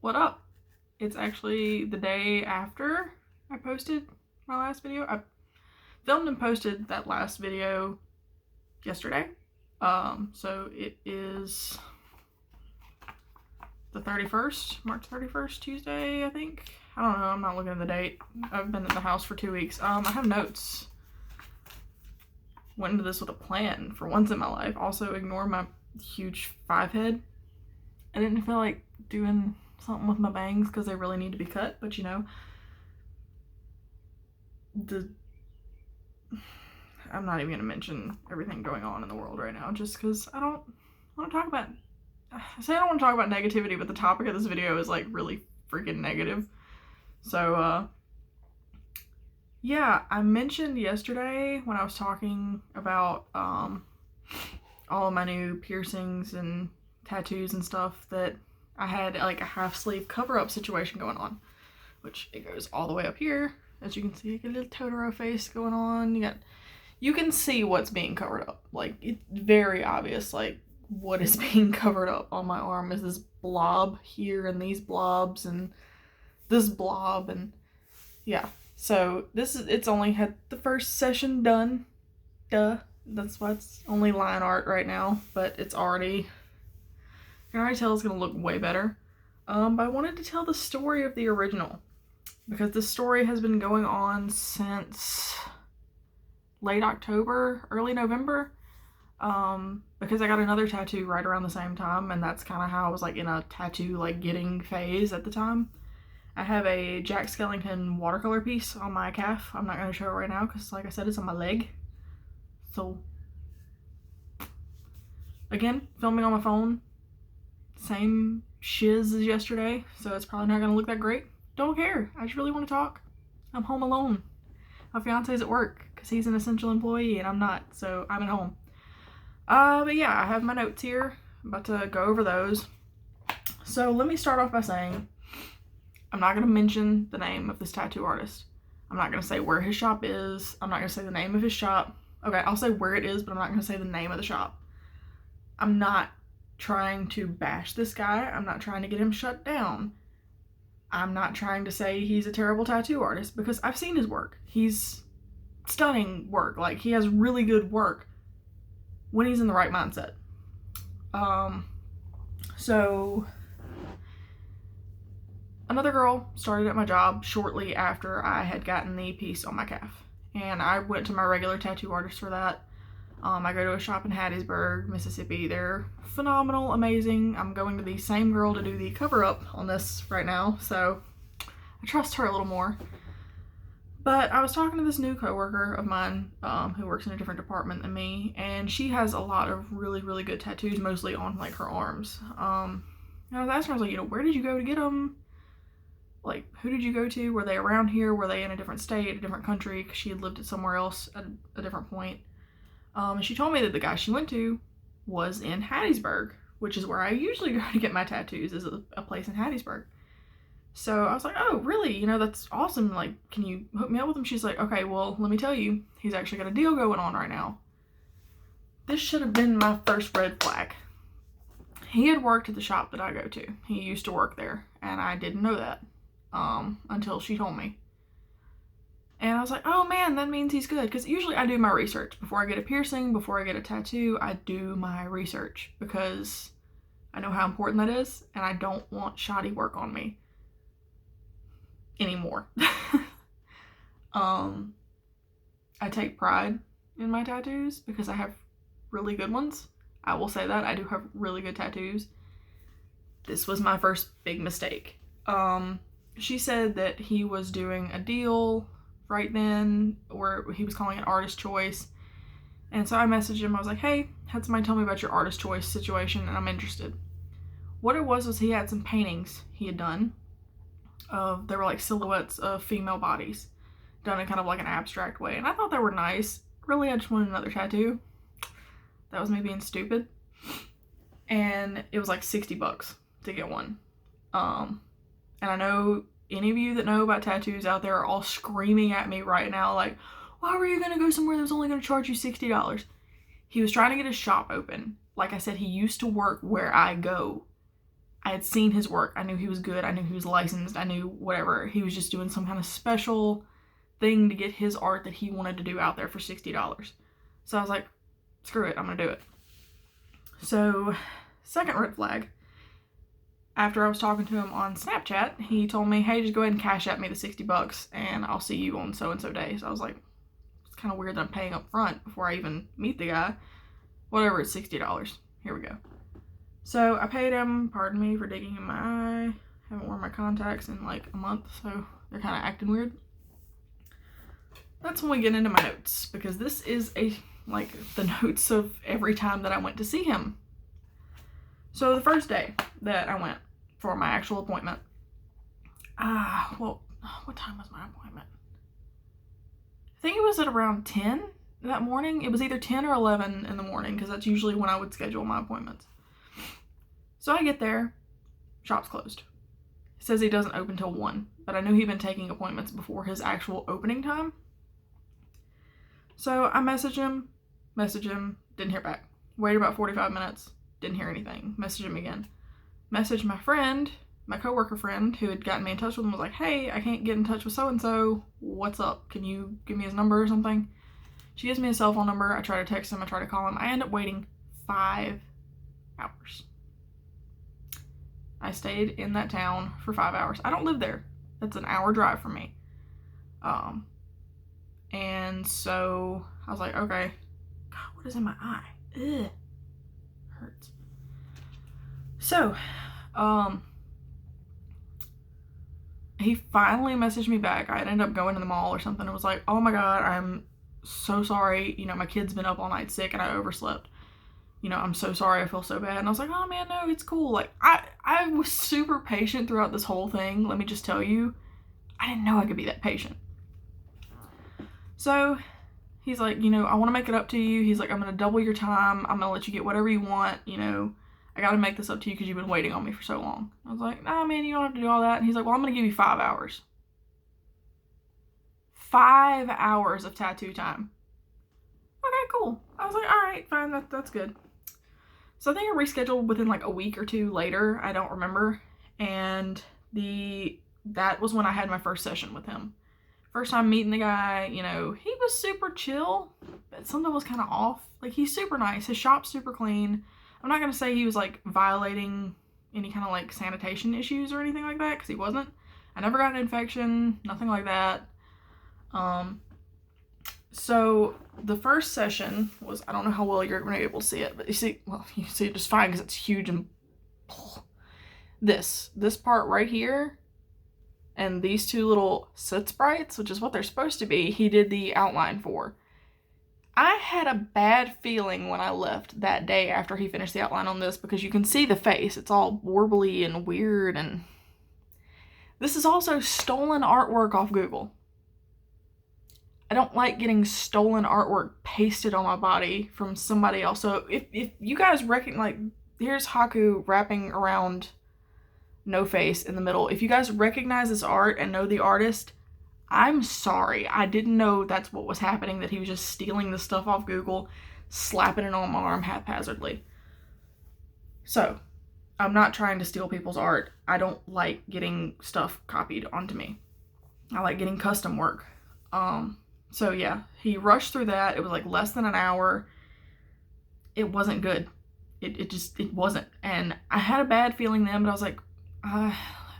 What up? It's actually the day after I posted my last video. I filmed and posted that last video yesterday. So it is the 31st, March 31st, Tuesday, I think. I don't know, I'm not looking at the date. I've been at the house for 2 weeks. I have notes. Went into this with a plan for once in my life. Also, ignore my huge 5 head. I didn't feel like doing something with my bangs because they really need to be cut, but you know, I'm not even gonna mention everything going on in the world right now just because I don't want to talk about, I say I don't want to talk about negativity, but the topic of this video is like really freaking negative. So yeah, I mentioned yesterday when I was talking about all of my new piercings and tattoos and stuff that I had like a half sleeve cover up situation going on, which it goes all the way up here. As you can see, I get a little Totoro face going on. You can see what's being covered up. Like, it's very obvious, like, what is being covered up on my arm is this blob here and these blobs and this blob, and yeah. So it's only had the first session done. Duh. That's why it's only line art right now, but it's already, you can already tell it's gonna look way better. But I wanted to tell the story of the original because the story has been going on since late October, early November. Because I got another tattoo right around the same time, and that's kind of how I was like in a tattoo like getting phase at the time. I have a Jack Skellington watercolor piece on my calf. I'm not going to show it right now because, like I said, it's on my leg. So, again, filming on my phone. Same shiz as yesterday, so it's probably not going to look that great. Don't care. I just really want to talk. I'm home alone. My fiance's at work because he's an essential employee and I'm not, so I'm at home. But yeah, I have my notes here. I'm about to go over those. So let me start off by saying I'm not going to mention the name of this tattoo artist. I'm not going to say where his shop is. I'm not going to say the name of his shop. Okay, I'll say where it is, but I'm not going to say the name of the shop. I'm not trying to bash this guy. I'm not trying to get him shut down. I'm not trying to say he's a terrible tattoo artist because I've seen his work. He's stunning work. Like, he has really good work when he's in the right mindset. So another girl started at my job shortly after I had gotten the piece on my calf, and I went to my regular tattoo artist for that. I go to a shop in Hattiesburg, Mississippi. They're phenomenal, amazing. I'm going to the same girl to do the cover up on this right now, so I trust her a little more. But I was talking to this new coworker of mine who works in a different department than me, and she has a lot of really, really good tattoos, mostly on like her arms. And I was asking her, I was like, where did you go to get them? Like, who did you go to? Were they around here? Were they in a different state, a different country? Because she had lived somewhere else at a different point. And she told me that the guy she went to was in Hattiesburg, which is where I usually go to get my tattoos, is a place in Hattiesburg. So I was like, oh, really? That's awesome. Like, can you hook me up with him? She's like, okay, well, let me tell you, he's actually got a deal going on right now. This should have been my first red flag. He had worked at the shop that I go to. He used to work there, and I didn't know that until she told me. And I was like, oh man, that means he's good. Because usually I do my research. Before I get a piercing, before I get a tattoo, I do my research. Because I know how important that is. And I don't want shoddy work on me anymore. I take pride in my tattoos because I have really good ones. I will say that. I do have really good tattoos. This was my first big mistake. She said that he was doing a deal right then where he was calling it artist choice, and so I messaged him. I was like, hey, had somebody tell me about your artist choice situation and I'm interested. What it was he had some paintings he had done. They were like silhouettes of female bodies done in kind of like an abstract way, and I thought they were nice. Really, I just wanted another tattoo. That was me being stupid. And it was like $60 to get one. And I know any of you that know about tattoos out there are all screaming at me right now, like, why were you going to go somewhere that was only going to charge you $60? He was trying to get his shop open. Like I said, he used to work where I go. I had seen his work. I knew he was good. I knew he was licensed. I knew whatever. He was just doing some kind of special thing to get his art that he wanted to do out there for $60. So I was like, screw it, I'm gonna do it. So, second red flag, after I was talking to him on Snapchat, he told me, hey, just go ahead and cash at me the $60 and I'll see you on so-and-so day. So I was like, it's kind of weird that I'm paying up front before I even meet the guy. Whatever, it's $60. Here we go. So I paid him, pardon me for digging in my eye. Haven't worn my contacts in like a month, so they're kind of acting weird. That's when we get into my notes, because this is the notes of every time that I went to see him. So the first day that I went for my actual appointment, what time was my appointment? I think it was at around 10 that morning. It was either 10 or 11 in the morning, because that's usually when I would schedule my appointments. So I get there, shop's closed. He says he doesn't open till 1, but I knew he'd been taking appointments before his actual opening time. So I message him, didn't hear back. Waited about 45 minutes, didn't hear anything. Message him again. Message my friend, my coworker friend, who had gotten me in touch with him, was like, hey, I can't get in touch with so-and-so. What's up? Can you give me his number or something? She gives me his cell phone number. I try to text him. I try to call him. I end up waiting 5 hours. I stayed in that town for 5 hours. I don't live there. That's an hour drive from me. And so I was like, okay. God, what is in my eye? Ugh. Hurts. So, he finally messaged me back. I ended up going to the mall or something and was like, oh my God, I'm so sorry. You know, my kid's been up all night sick and I overslept. You know, I'm so sorry. I feel so bad. And I was like, oh man, no, it's cool. Like, I was super patient throughout this whole thing. Let me just tell you, I didn't know I could be that patient. So he's like, you know, I want to make it up to you. He's like, I'm going to double your time. I'm going to let you get whatever you want. You know, I got to make this up to you because you've been waiting on me for so long. I was like, nah, man, you don't have to do all that. And he's like, well, I'm going to give you 5 hours. 5 hours of tattoo time. Okay, cool. I was like, all right, fine. That's good. So I think I rescheduled within like a week or 2 later. I don't remember. And that was when I had my first session with him. First time meeting the guy, you know, he was super chill, but something was kind of off. Like, he's super nice. His shop's super clean. I'm not going to say he was like violating any kind of like sanitation issues or anything like that, because he wasn't. I never got an infection, nothing like that. So the first session was, I don't know how well you're going to be able to see it, but you see it just fine because it's huge. And this part right here and these 2 little soot sprites, which is what they're supposed to be, he did the outline for. I had a bad feeling when I left that day after he finished the outline on this, because you can see the face. It's all warbly and weird, and this is also stolen artwork off Google. I don't like getting stolen artwork pasted on my body from somebody else. So if you guys like, here's Haku wrapping around no face in the middle. If you guys recognize this art and know the artist, I'm sorry. I didn't know that's what was happening, that he was just stealing this stuff off Google, slapping it on my arm haphazardly. So, I'm not trying to steal people's art. I don't like getting stuff copied onto me. I like getting custom work. So yeah, he rushed through that. It was like less than an hour. It wasn't good. It wasn't. And I had a bad feeling then, but I was like,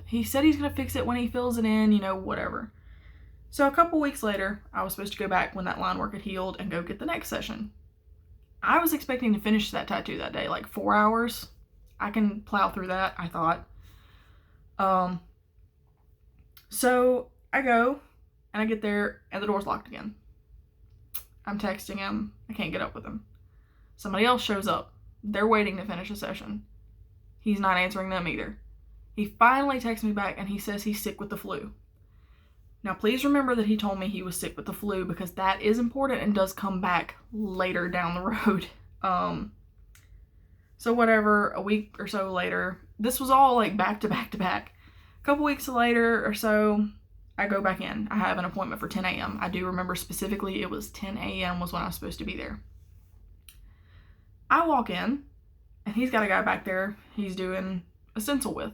he said he's going to fix it when he fills it in, you know, whatever. So a couple weeks later, I was supposed to go back when that line work had healed and go get the next session. I was expecting to finish that tattoo that day, like 4 hours. I can plow through that, I thought. So I go and I get there and the door's locked again. I'm texting him. I can't get up with him. Somebody else shows up. They're waiting to finish a session. He's not answering them either. He finally texts me back and he says he's sick with the flu. Now, please remember that he told me he was sick with the flu, because that is important and does come back later down the road. So whatever, a week or so later, this was all like back to back to back. A couple weeks later or so, I go back in. I have an appointment for 10 a.m. I do remember specifically it was 10 a.m. was when I was supposed to be there. I walk in and he's got a guy back there. He's doing a stencil with.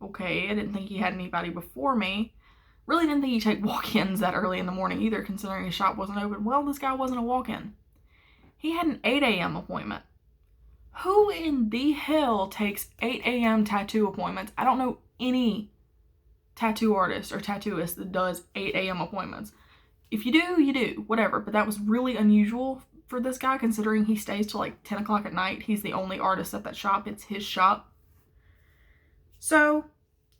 Okay, I didn't think he had anybody before me. Really didn't think he'd take walk-ins that early in the morning either, considering his shop wasn't open. Well, this guy wasn't a walk-in. He had an 8 a.m. appointment. Who in the hell takes 8 a.m. tattoo appointments? I don't know any tattoo artist or tattooist that does 8 a.m. appointments. If you do, you do. Whatever. But that was really unusual for this guy, considering he stays till like 10 o'clock at night. He's the only artist at that shop. It's his shop. So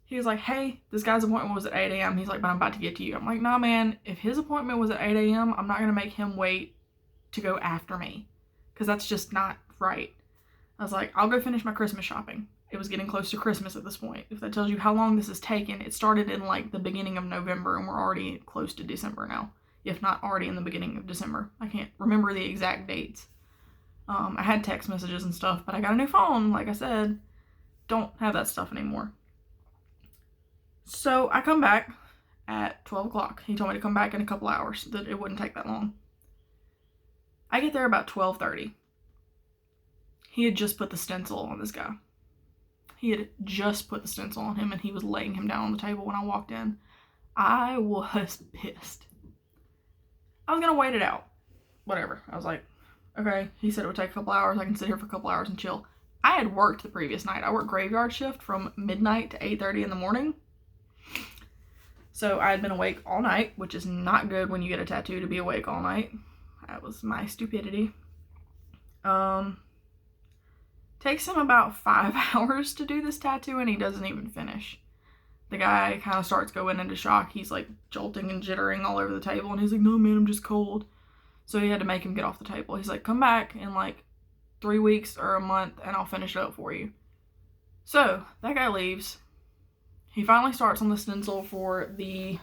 he was like, hey, this guy's appointment was at 8 a.m. He's like, but I'm about to get to you. I'm like, nah, man, if his appointment was at 8 a.m., I'm not going to make him wait to go after me, because that's just not right. I was like, I'll go finish my Christmas shopping. It was getting close to Christmas at this point. If that tells you how long this has taken, it started in like the beginning of November and we're already close to December now. If not already in the beginning of December. I can't remember the exact dates. I had text messages and stuff, but I got a new phone, like I said. Don't have that stuff anymore. So I come back at 12 o'clock. He told me to come back in a couple hours, that it wouldn't take that long. I get there about 12:30. He had just put the stencil on this guy. He had just put the stencil on him and he was laying him down on the table when I walked in. I was pissed. I was going to wait it out. Whatever. I was like, okay. He said it would take a couple hours. I can sit here for a couple hours and chill. I had worked the previous night. I worked graveyard shift from midnight to 8:30 in the morning. So I had been awake all night, which is not good when you get a tattoo to be awake all night. That was my stupidity. Takes him about 5 hours to do this tattoo and he doesn't even finish. The guy kind of starts going into shock. He's like jolting and jittering all over the table and he's like, no man, I'm just cold. So he had to make him get off the table. He's like, come back in like 3 weeks or a month and I'll finish it up for you. So that guy leaves. He finally starts on the stencil for the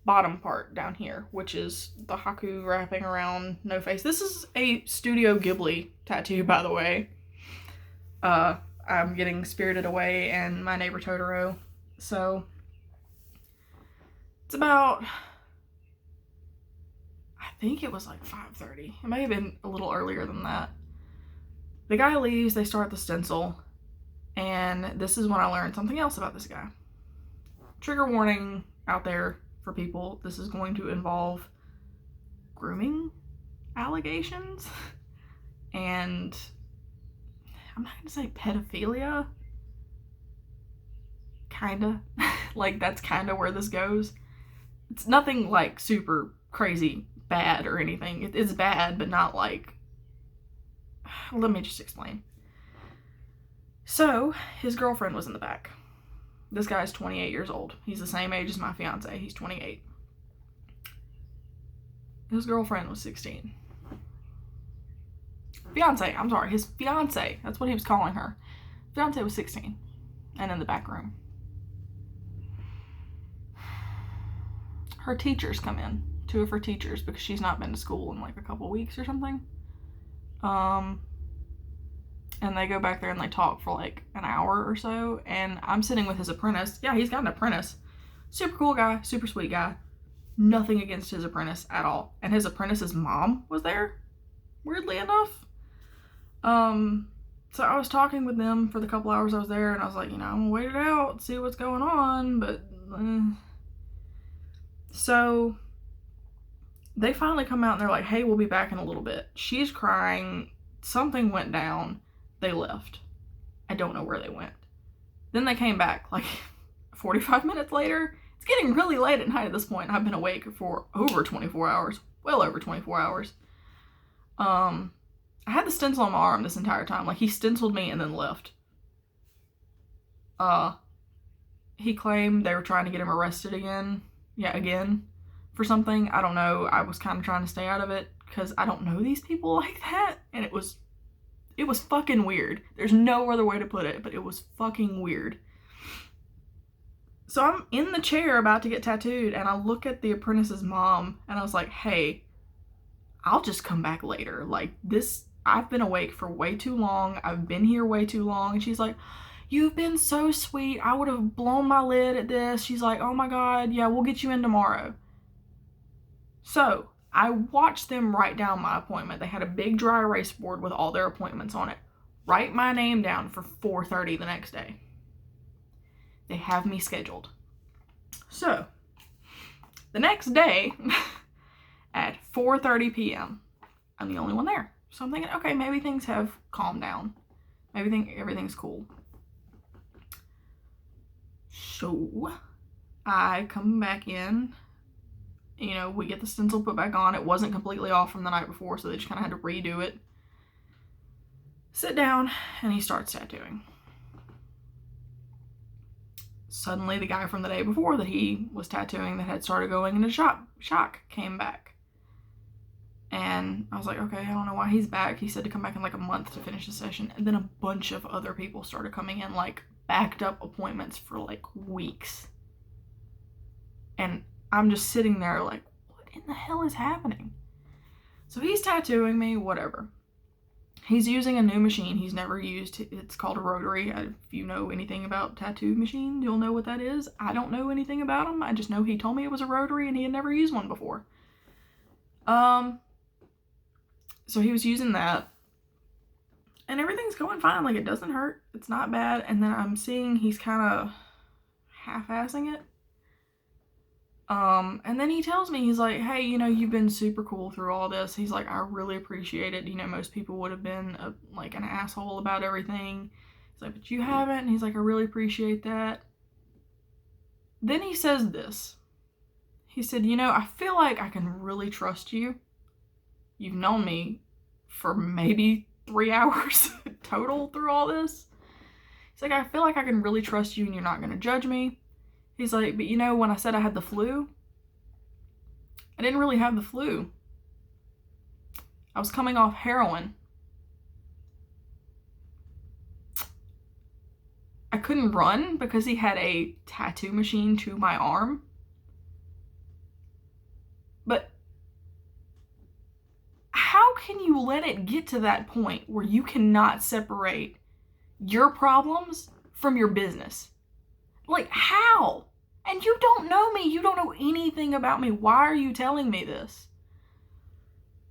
bottom part down here, which is the Haku wrapping around no face. This is a Studio Ghibli tattoo, by the way. I'm getting Spirited Away and My Neighbor Totoro. So it's about, I think it was like 5:30. It may have been a little earlier than that. The guy leaves, they start the stencil, and this is when I learned something else about this guy. Trigger warning out there for people. This is going to involve grooming allegations and I'm not going to say pedophilia. Kinda. Like, that's kind of where this goes. It's nothing, like, super crazy bad or anything. It's bad, but not, like... Let me just explain. So, his girlfriend was in the back. This guy's 28 years old. He's the same age as my fiance. He's 28. His girlfriend was 16. Fiance, I'm sorry, his fiance, that's what he was calling her. Fiance was 16 and in the back room. Her teachers come in, 2 of her teachers, because she's not been to school in like a couple weeks or something. And they go back there and they talk for like an hour or so, and I'm sitting with his apprentice. Yeah, he's got an apprentice. Super cool guy, super sweet guy. Nothing against his apprentice at all. And his apprentice's mom was there, weirdly enough. So I was talking with them for the couple hours I was there, and I was like, I'm gonna wait it out, see what's going on, but, So, they finally come out and they're like, hey, we'll be back in a little bit. She's crying, something went down, they left. I don't know where they went. Then they came back, like, 45 minutes later. It's getting really late at night at this point. I've been awake for over 24 hours, well over 24 hours. I had the stencil on my arm this entire time. Like, he stenciled me and then left. He claimed they were trying to get him arrested again. Yeah, again. For something. I don't know. I was kind of trying to stay out of it because I don't know these people like that. And it was fucking weird. There's no other way to put it, but it was fucking weird. So I'm in the chair about to get tattooed, and I look at the apprentice's mom, and I was like, hey, I'll just come back later. Like, this... I've been awake for way too long. I've been here way too long. And she's like, you've been so sweet. I would have blown my lid at this. She's like, oh my God, yeah, we'll get you in tomorrow. So I watched them write down my appointment. They had a big dry erase board with all their appointments on it. write my name down for 4:30 the next day. They have me scheduled. So, the next day at 4:30 p.m., I'm the only one there. So I'm thinking, okay, maybe things have calmed down. Maybe everything's cool. So, I come back in. You know, we get the stencil put back on. It wasn't completely off from the night before, so they just kind of had to redo it. Sit down, and he starts tattooing. Suddenly, the guy from the day before that he was tattooing that had started going into shock came back. And I was like, okay, I don't know why he's back. He said to come back in like a month to finish the session. And then a bunch of other people started coming in, like backed up appointments for like weeks. And I'm just sitting there like, what in the hell is happening? So he's tattooing me, whatever. He's using a new machine he's never used. It's called a rotary. If you know anything about tattoo machines, you'll know what that is. I don't know anything about them. I just know he told me it was a rotary and he had never used one before. So he was using that. And everything's going fine. Like, it doesn't hurt. It's not bad. And then I'm seeing he's kind of half-assing it. And then he tells me, he's like, hey, you know, you've been super cool through all this. He's like, I really appreciate it. You know, most people would have been like an asshole about everything. He's like, but you haven't. And he's like, I really appreciate that. Then he says this. He said, you know, I feel like I can really trust you. You've known me for maybe 3 hours total through all this. He's like, I feel like I can really trust you and you're not going to judge me. He's like, but you know, when I said I had the flu, I didn't really have the flu. I was coming off heroin. I couldn't run because he had a tattoo machine to my arm. But how can you let it get to that point where you cannot separate your problems from your business? Like, how? And you don't know me. You don't know anything about me. Why are you telling me this?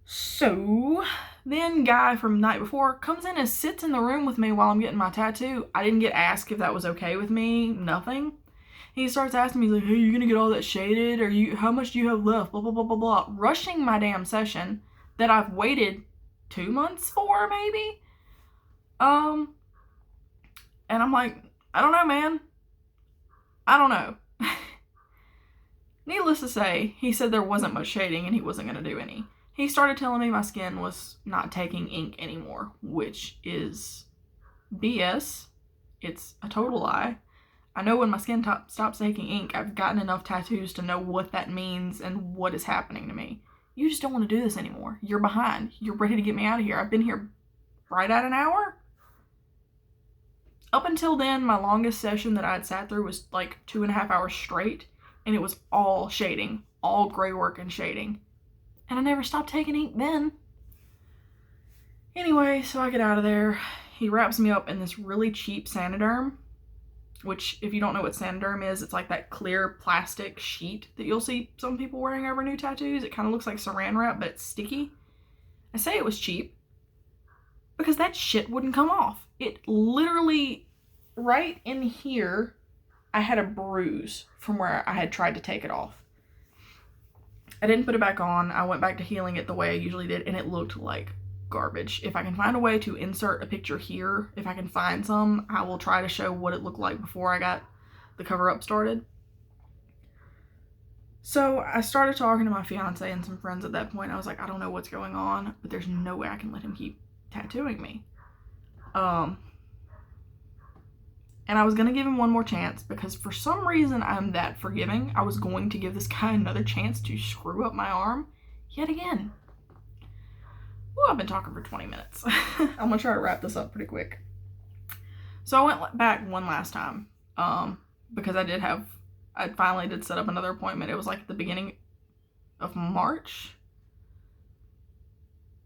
So, then guy from the night before comes in and sits in the room with me while I'm getting my tattoo. I didn't get asked if that was okay with me. Nothing. He starts asking me, he's like, hey, you gonna get all that shaded? Or how much do you have left? Blah, blah, blah, blah, blah. Rushing my damn session that I've waited 2 months for, maybe? And I'm like, I don't know, man. I don't know. Needless to say, he said there wasn't much shading and he wasn't going to do any. He started telling me my skin was not taking ink anymore, which is BS. It's a total lie. I know when my skin stops taking ink, I've gotten enough tattoos to know what that means and what is happening to me. You just don't want to do this anymore. You're behind. You're ready to get me out of here. I've been here right at an hour. Up until then, my longest session that I had sat through was like 2.5 hours straight, and it was all shading, all gray work and shading. And I never stopped taking ink then. Anyway, so I get out of there. He wraps me up in this really cheap Sanoderm, which, if you don't know what Sanoderm is, it's like that clear plastic sheet that you'll see some people wearing over new tattoos. It kind of looks like saran wrap, but it's sticky. I say it was cheap because that shit wouldn't come off. It literally, right in here, I had a bruise from where I had tried to take it off. I didn't put it back on. I went back to healing it the way I usually did, and it looked like garbage. If I can find a way to insert a picture here, if I can find some, I will try to show what it looked like before I got the cover up started. So I started talking to my fiance and some friends at that point. I was like, I don't know what's going on, but there's no way I can let him keep tattooing me. And I was going to give him one more chance because for some reason I'm that forgiving. I was going to give this guy another chance to screw up my arm yet again. Well, I've been talking for 20 minutes. I'm going to try to wrap this up pretty quick. So I went back one last time because I finally did set up another appointment. It was like the beginning of March.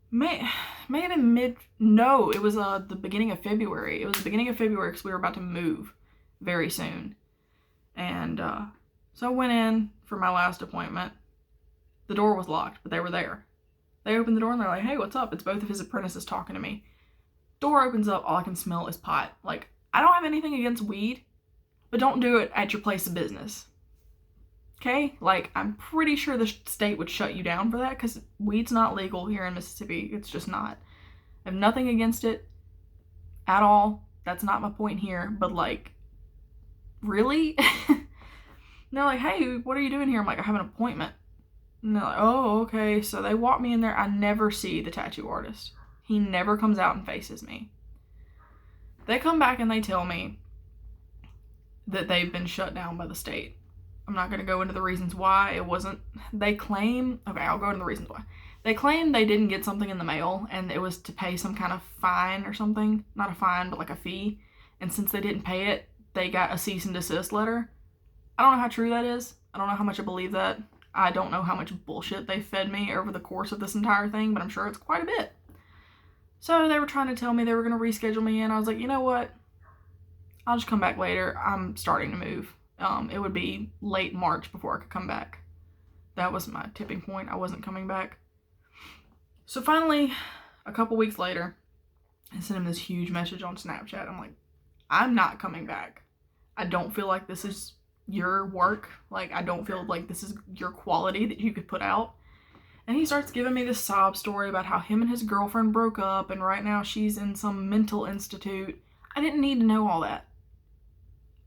May have been it was the beginning of February. It was the beginning of February because we were about to move very soon. And so I went in for my last appointment. The door was locked, but they were there. They opened the door and they're like, hey, what's up? It's both of his apprentices talking to me. Door opens up, all I can smell is pot. Like, I don't have anything against weed, but don't do it at your place of business. Okay? Like, I'm pretty sure the state would shut you down for that because weed's not legal here in Mississippi. It's just not. I have nothing against it at all. That's not my point here. But, like, really? And they're like, hey, what are you doing here? I'm like, I have an appointment. And they're like, oh, okay. So they walk me in there. I never see the tattoo artist. He never comes out and faces me. They come back and they tell me that they've been shut down by the state. I'm not going to go into the reasons why. It wasn't, they claim, okay, I'll go into the reasons why. They claim they didn't get something in the mail and it was to pay some kind of fine or something. Not a fine, but like a fee. And since they didn't pay it, they got a cease and desist letter. I don't know how true that is. I don't know how much I believe that. I don't know how much bullshit they fed me over the course of this entire thing, but I'm sure it's quite a bit. So they were trying to tell me they were going to reschedule me in. I was like, you know what? I'll just come back later. I'm starting to move. It would be late March before I could come back. That was my tipping point. I wasn't coming back. So finally, a couple weeks later, I sent him this huge message on Snapchat. I'm like, I'm not coming back. I don't feel like this is your work. Like, I don't feel like this is your quality that you could put out. And he starts giving me this sob story about how him and his girlfriend broke up and right now she's in some mental institute. I didn't need to know all that.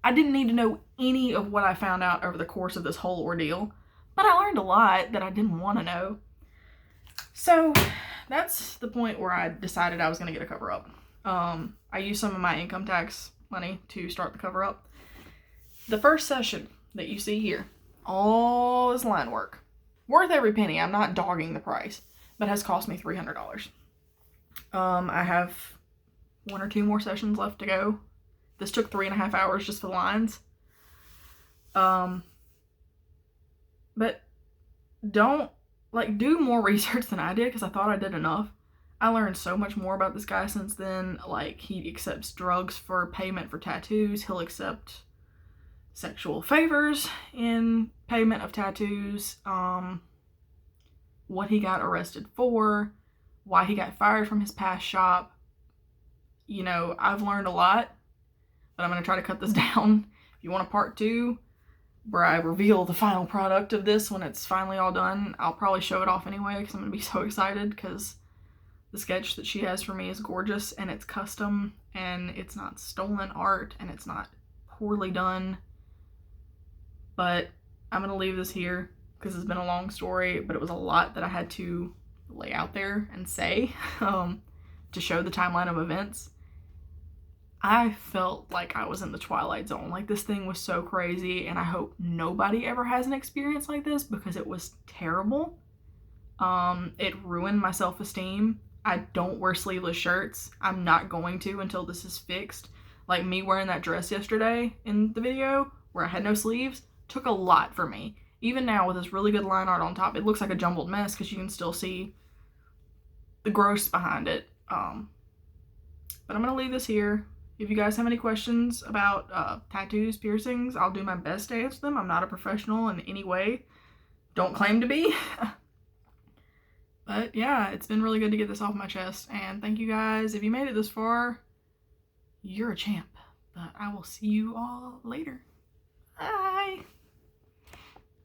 I didn't need to know any of what I found out over the course of this whole ordeal, but I learned a lot that I didn't want to know. So that's the point where I decided I was going to get a cover-up. I used some of my income tax money to start the cover-up. The first session that you see here, all this line work, worth every penny. I'm not dogging the price, but has cost me $300. I have 1 or 2 more sessions left to go. This took 3.5 hours just for the lines. But don't, like, do more research than I did because I thought I did enough. I learned so much more about this guy since then. Like, he accepts drugs for payment for tattoos. He'll accept sexual favors in payment of tattoos. What he got arrested for. Why he got fired from his past shop. You know, I've learned a lot. But I'm going to try to cut this down. If you want a part 2 where I reveal the final product of this when it's finally all done, I'll probably show it off anyway because I'm going to be so excited because the sketch that she has for me is gorgeous and it's custom and it's not stolen art and it's not poorly done. But I'm going to leave this here because it's been a long story, but it was a lot that I had to lay out there and say to show the timeline of events. I felt like I was in the Twilight Zone. Like, this thing was so crazy, and I hope nobody ever has an experience like this because it was terrible. It ruined my self-esteem. I don't wear sleeveless shirts. I'm not going to until this is fixed. Like, me wearing that dress yesterday in the video where I had no sleeves took a lot for me. Even now with this really good line art on top, it looks like a jumbled mess because you can still see the gross behind it. But I'm going to leave this here. If you guys have any questions about tattoos, piercings, I'll do my best to answer them. I'm not a professional in any way. Don't claim to be. But yeah, it's been really good to get this off my chest. And thank you guys. If you made it this far, you're a champ. But I will see you all later. Bye.